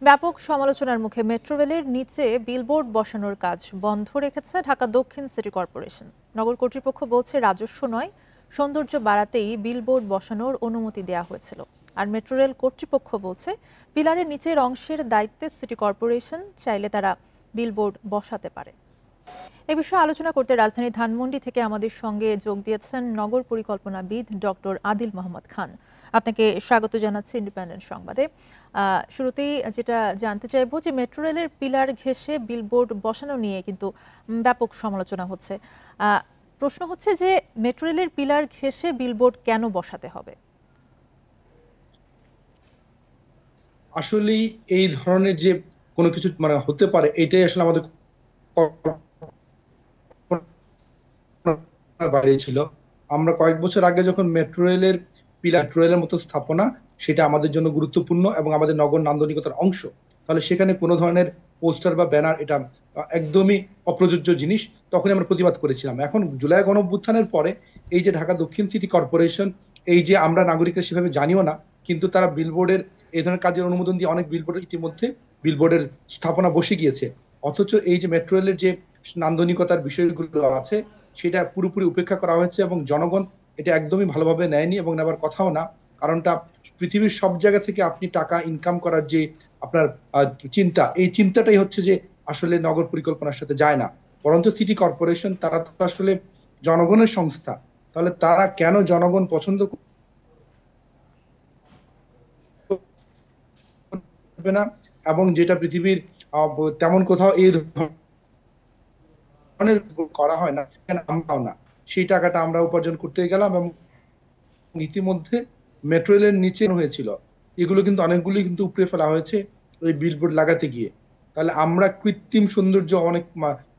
ব্যাপক সমালোচনার মুখে মেট্রো রেলের নিচে বিলবোর্ড বসানোর কাজ বন্ধ রেখেছে ঢাকা দক্ষিণ সিটি কর্পোরেশন। নগর কর্তৃপক্ষ বলছে রাজস্ব নয়, সৌন্দর্য বাড়াতেই বিলবোর্ড বসানোর অনুমতি দেওয়া হয়েছিল। আর মেট্রো রেল কর্তৃপক্ষ বলছে পিলারের নিচের অংশের দায়িত্বে সিটি কর্পোরেশন, চাইলে তারা বিলবোর্ড বসাতে পারে। এ বিষয়ে আলোচনা করতে রাজধানী ধানমন্ডি থেকে আমাদের সঙ্গে যোগ দিয়েছেন নগর পরিকল্পনাবিদ ডক্টর আদিল মোহাম্মদ খান। আপনাকে স্বাগত জানাচ্ছি ইন্ডিপেন্ডেন্ট সংবাদে। শুরুতেই যেটা জানতে চাইবো যে মেট্রো রেলের পিলার ঘেঁষে বিলবোর্ড বসানো নিয়ে কিন্তু ব্যাপক সমালোচনা হচ্ছে। প্রশ্ন হচ্ছে যে মেট্রো রেলের পিলার ঘেঁষে বিলবোর্ড কেন বসাতে হবে? আসলে এই ধরনের যে কোনো কিছু হতে পারে, এটাই আসলে আমাদের বাইরে ছিল। আমরা কয়েক বছর আগে যখন মেট্রো রেলের মতো স্থাপনা, সেটা আমাদের জন্য গুরুত্বপূর্ণ এবং আমাদের নগর নান্দনিকতার অংশ, তাহলে সেখানে কোনো ধরনের পোস্টার বা ব্যানার এটা একদমই অপ্রযোজ্য জিনিস, তখনই আমরা প্রতিবাদ করেছিলাম। এখন জুলাই গণঅভ্যুত্থানের পরে এই যে ঢাকা দক্ষিণ সিটি কর্পোরেশন, এই যে আমরা নাগরিকরা সেভাবে জানিও না, কিন্তু তারা বিলবোর্ডের এই ধরনের কাজের অনুমোদন দিয়ে অনেক বিলবোর্ডের ইতিমধ্যে বিলবোর্ডের স্থাপনা বসে গিয়েছে। অথচ এই যে মেট্রো রেলের যে নান্দনিকতার বিষয়গুলো আছে, সেটা পুরোপুরি উপেক্ষা করা হয়েছে এবং জনগণ এটা একদমই ভালোভাবে নেয়নি এবং নেবার কথাও না। কারণটা, পৃথিবীর সব জায়গা থেকে আপনি টাকা ইনকাম করার যে আপনার চিন্তা, এই চিন্তাটাই হচ্ছে যে আসলে নগর পরিকল্পনার সাথে যায় না। বরঞ্চ সিটি কর্পোরেশন, তারা তো আসলে জনগণের সংস্থা, তাহলে তারা কেন জনগণ পছন্দ করবে না, এবং যেটা পৃথিবীর তেমন কোথাও এই ধরনের করা হয় না, আমরাও না, সেই টাকাটা আমরা উপার্জন করতে গেলাম। এবং ইতিমধ্যে মেট্রো রেলের নিচে হয়েছিল, এগুলো কিন্তু অনেকগুলি কিন্তু উপড়ে ফেলা হয়েছে ওই বিলবোর্ড লাগাতে গিয়ে। তাহলে আমরা কৃত্রিম সৌন্দর্য, অনেক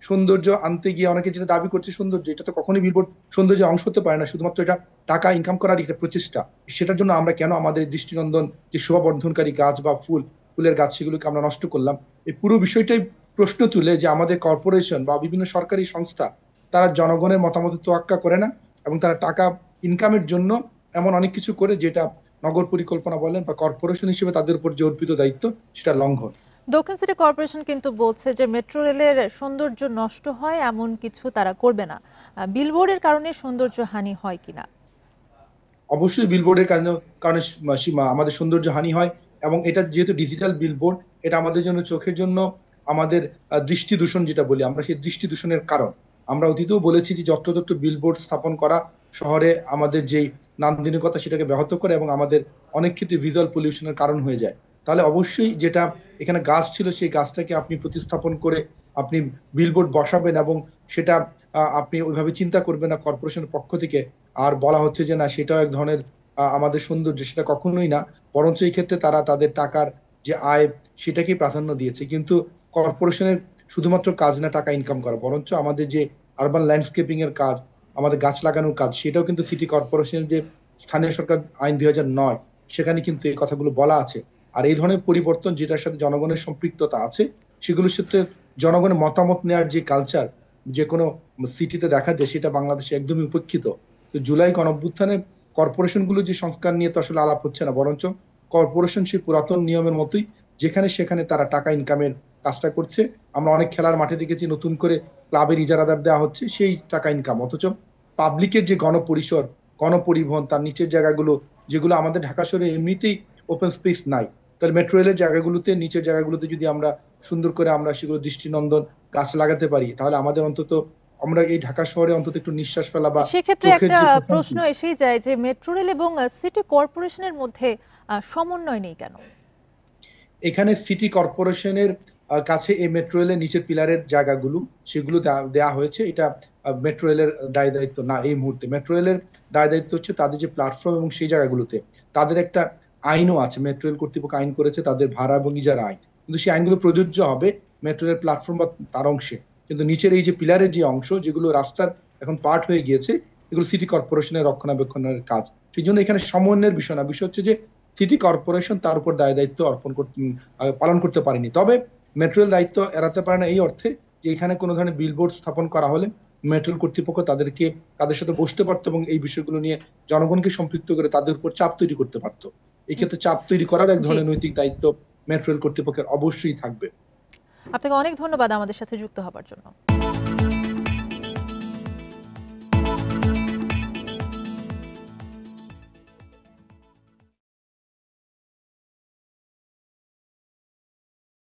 সৌন্দর্য আনতে গিয়ে অনেকে যেটা দাবি করছে সৌন্দর্য, এটা তো কখনোই বিলবোর্ড সৌন্দর্য অংশ হতে পারে না। শুধুমাত্র এটা টাকা ইনকাম করার একটা প্রচেষ্টা। সেটার জন্য আমরা কেন আমাদের দৃষ্টিনন্দন যে শোভাবর্ধনকারী গাছ বা ফুলের গাছ, সেগুলোকে আমরা নষ্ট করলাম? এই পুরো বিষয়টাই প্রশ্ন তুলে যে আমাদের কর্পোরেশন বা বিভিন্ন সরকারি সংস্থা, তারা জনগণের মতামত তোয়াক্কা করে না এবং তারা টাকা ইনকামের জন্য এমন অনেক কিছু করে, যেটা নগর পরিকল্পনা বলেন বা কর্পোরেশন হিসেবে তাদের উপর যে অর্পিত দায়িত্ব, সেটা লঙ্ঘন। দক্ষিণ সিটি কর্পোরেশন কিন্তু বলছে যে মেট্রো রেলের সৌন্দর্য নষ্ট হয় এমন কিছু তারা করবে না। বিলবোর্ডের কারণে সৌন্দর্য হানি হয় কিনা? অবশ্যই বিলবোর্ডের কারণে আমাদের সৌন্দর্য হানি হয়, এবং এটা যেহেতু ডিজিটাল বিলবোর্ড, এটা আমাদের জন্য, চোখের জন্য আমাদের দৃষ্টি দূষণ যেটা বলি আমরা, সেই দৃষ্টি দূষণের কারণ। আমরা অতীতেও বলেছি যে যত্রতত্র বিলবোর্ড স্থাপন করা শহরে আমাদের যেই নান্দনিকতা, সেটাকে ব্যাহত করে এবং আমাদের অনেক ক্ষেত্রে ভিজুয়াল পলিউশনের কারণ হয়ে যায়। তাহলে অবশ্যই যেটা এখানে গাছ ছিল, সেই গাছটাকে আপনি প্রতিস্থাপন করে আপনি বিলবোর্ড বসাবেন, এবং সেটা আপনি ওইভাবে চিন্তা করবেন না কর্পোরেশনের পক্ষ থেকে। আর বলা হচ্ছে যে না, সেটাও এক ধরনের আমাদের সৌন্দর্য, সেটা কখনোই না। বরঞ্চ এই ক্ষেত্রে তারা তাদের টাকার যে আয়, সেটাকেই প্রাধান্য দিয়েছে। কিন্তু কর্পোরেশনের শুধুমাত্র কাজ না টাকা ইনকাম করা, বরঞ্চ আমাদের যে আরবান ল্যান্ডস্কেপিং এর কাজ, আমাদের গাছ লাগানোর কাজ, সেটাও কিন্তু সিটি কর্পোরেশনের যে স্থানীয় সরকার আইন 2009, সেখানে কিন্তু এই কথাগুলো বলা আছে। আর এই ধরনের পরিবর্তন যেটার সাথে জনগণের সম্পৃক্ততা আছে, সেগুলোর সাথে জনগণের মতামত নেওয়ার যে কালচার যে কোনো সিটিতে দেখা যায়, সেটা বাংলাদেশে একদমই উপেক্ষিত। তো জুলাই গণঅভ্যুত্থানে কর্পোরেশন গুলো যে সংস্কার নিয়ে তো আসলে আলাপ হচ্ছে না, বরঞ্চ কর্পোরেশন সেই পুরাতন নিয়মের মতোই, যেখানে সেখানে তারা টাকা ইনকামের কাজটা করছে। আমরা অনেক খেলার মাঠে দেখেছি নতুন করে ক্লাবের ইজারাদার দেওয়া হচ্ছে, সেই টাকা ইনকাম। অথচ পাবলিকের যে গণপরিসর, গণপরিবহন, তার নিচের জায়গাগুলো, যেগুলো আমাদের ঢাকা শহরে এমনিতেই ওপেন স্পেস নাই, তাহলে মেট্রো রেলের জায়গাগুলোতে, নিচের জায়গাগুলোতে যদি আমরা সুন্দর করে আমরা সেগুলো দৃষ্টিনন্দন গাছ লাগাতে পারি, তাহলে আমাদের অন্তত, আমরা এই ঢাকা শহরে অন্তত একটু নিঃশ্বাস ফেলা বা সেক্ষেত্রে চোখের একটা যে প্রশ্ন প্রশান্তি। এসেই যায় যে মেট্রো রেল এবং সিটি কর্পোরেশনের মধ্যে সমন্বয় নেই কেন? এখানে সিটি কর্পোরেশনের কাছে এই মেট্রো রেলের নিচের পিলারের জায়গাগুলো, সেগুলো দেওয়া হয়েছে। এটা মেট্রো রেলের দায় দায়িত্ব না এই মুহূর্তে। মেট্রো রেলের দায় দায়িত্ব হচ্ছে তাদের যে প্ল্যাটফর্ম এবং সেই জায়গাগুলোতে তাদের একটা আইনও আছে, মেট্রো রেল কর্তৃপক্ষ আইন করেছে, তাদের ভাড়া এবং ইজারা আইন। কিন্তু সেই আইনগুলো প্রযোজ্য হবে মেট্রো রেল প্ল্যাটফর্ম বা তার অংশে। কিন্তু নিচের এই যে পিলারের যে অংশ, যেগুলো রাস্তার এখন পার্ট হয়ে গিয়েছে, এগুলো সিটি কর্পোরেশনের রক্ষণাবেক্ষণের কাজ। সেই জন্য এখানে সমন্বয়ের বিষয় না, বিষয় হচ্ছে যে সিটি কর্পোরেশন তার উপর দায় দায়িত্ব পালন করতে পারেনি। তবে মেট্রো রেল দায়িত্ব এড়াতে পারে না এই অর্থে যে এখানে কোনো ধরনের বিলবোর্ড স্থাপন করা হলে মেট্রো রেল কর্তৃপক্ষ তাদের সাথে বসতে পারতো এবং এই বিষয়গুলো নিয়ে জনগণকে সম্পৃক্ত করে তাদের উপর চাপ তৈরি করতে পারতো। এই ক্ষেত্রে চাপ তৈরি করার এক জি। ধরনের নৈতিক দায়িত্ব মেট্রো রেল কর্তৃপক্ষের অবশ্যই থাকবে। আপনাকে অনেক ধন্যবাদ আমাদের সাথে যুক্ত হবার জন্য।